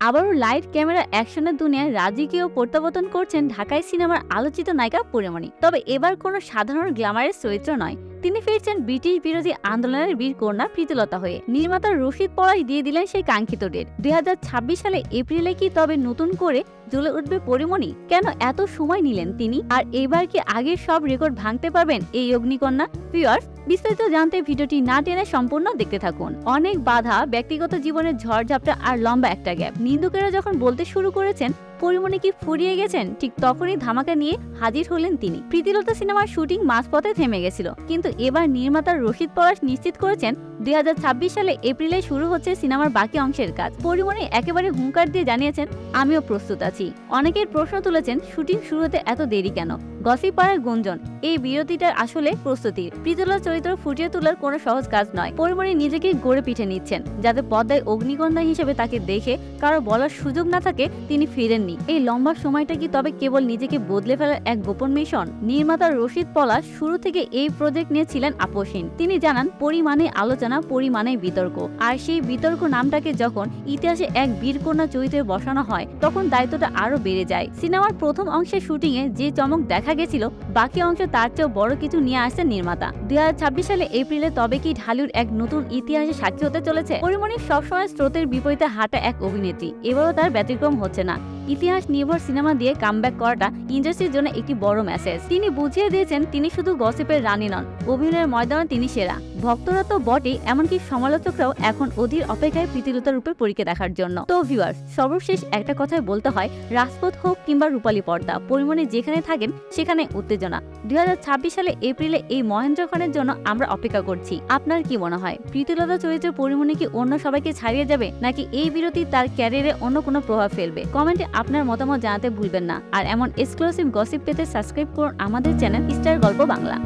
আবারও light camera অ্যাকশনের দুনিয়ায় রাজকীয় প্রত্যাবর্তন করছেন ঢাকাই সিনেমার আলোচিত নায়িকা পরিমণি। তবে এবার কোনো সাধারণ গ্ল্যামারের চরিত্র নয়, তিনি ফিরছেন ব্রিটিশ বিরোধী আন্দোলনের বীর কন্যা প্রীতিলতা হয়ে। নির্মাতা রশিদ পলাশ দিয়ে দিলেন সেই কাঙ্ক্ষিত ডেট। 2026 সালে এপ্রিলে কি তবে নতুন করে জ্বলে উঠবে পরিমণি? কেন এত সময় নিলেন তিনি? আর এবার কি আগের সব রেকর্ড ভাঙতে পারবেন এই অগ্নিকন্যা? ভিউয়ার্স, বিস্তারিত জানতে ভিডিওটি না টেনে সম্পূর্ণ দেখতে থাকুন। অনেক বাধা, ব্যক্তিগত জীবনের ঝড়ঝাপটা আর লম্বা একটা গ্যাপ। নিন্দুকেরা যখন বলতে শুরু করেছেন পরিমণি কি ফুরিয়ে গেছেন, ঠিক তখনই ধামাকা নিয়ে হাজির হলেন তিনি। প্রীতিলতা সিনেমার শুটিং মাঝপথে থেমে গেছিল, কিন্তু এবার নির্মাতা রশিদ পলাশ নিশ্চিত করেছেন 2026 সালে এপ্রিলে শুরু হচ্ছে সিনেমার বাকি অংশের কাজ। পরিমণি একেবারে হুঙ্কার দিয়ে জানিয়েছেন, আমিও প্রস্তুত আছি। অনেকের প্রশ্ন তুলেছেন শুটিং শুরু হতে এত দেরি কেন। গসিপ পাড়ার গুঞ্জন, এই বিরতিটার আসলে প্রস্তুতি। প্রীতিলতার চরিত্র ফুটিয়ে তোলার কোনো সহজ কাজ নয়। পরিমণি নিজেকে গড়ে পিঠে নিচ্ছেন, যাতে পর্দায় অগ্নিকন্যা হিসেবে তাকে দেখে কারো বলার সুযোগ না থাকে তিনি ফিরেননি। এই লম্বা সময়টা কি তবে কেবল নিজেকে বদলে ফেলার এক গোপন মিশন? নির্মাতা রশিদ পলাশ শুরু থেকে এই প্রজেক্ট নিয়ে ছিলেন আপোষহীন। তিনি জানান পরিমাণে আলোচনা, পরিমাণে বিতর্ক। আর সেই বিতর্ক নামটাকে যখন ইতিহাসে এক বীরকন্যা চরিত্রে বসানো হয়, তখন দায়িত্বটা আরো বেড়ে যায়। সিনেমার প্রথম অংশের শুটিং এ যে চমক দেখা গেছিল, বাকি অংশ তার চেয়েও বড় কিছু নিয়ে আসছেন নির্মাতা। 2026 সালে এপ্রিলে তবে কি ঢালিউড এক নতুন ইতিহাসে সাক্ষী হতে চলেছে? পরিমণি সবসময় স্রোতের বিপরীতে হাঁটা এক অভিনেত্রী, এবারও তার ব্যতিক্রম হচ্ছে না। ইতিহাস নির্ভর সিনেমা দিয়ে কামব্যাক করাটা ইন্ডাস্ট্রির জন্য একটি বড় মেসেজ। তিনি বুঝিয়ে দিয়েছেন তিনি শুধু গসিপের রানী নন, অভিনয়ের ময়দানে তিনি সেরা। ভক্তরা তো বটেই, এমনকি সমালোচকরাও এখন অধীর অপেক্ষায় প্রীতিলতার রূপে পরীক্ষা দেখার জন্য। তো ভিউয়ার্স, সর্বশেষ একটা কথাই বলতে হয়, রাজপথ হোক কিংবা রূপালী পর্দা, পরিমণি যেখানে থাকেন সেখানে উত্তেজনা। 2026 সালে এপ্রিলে এই মহেন্দ্র খানের জন্য আমরা অপেক্ষা করছি। আপনার কি মনে হয়, প্রীতিলতা চরিত্রে পরিমণি কি অন্য সবাইকে ছাড়িয়ে যাবে, নাকি এই বিরতি তার ক্যারিয়ারে অন্য কোনো প্রভাব ফেলবে? কমেন্টে আপনার মতামত জানাতে ভুলবেন না। আর এমন এক্সক্লুসিভ গসিপ পেতে সাবস্ক্রাইব করুন আমাদের চ্যানেল স্টার গল্প বাংলা।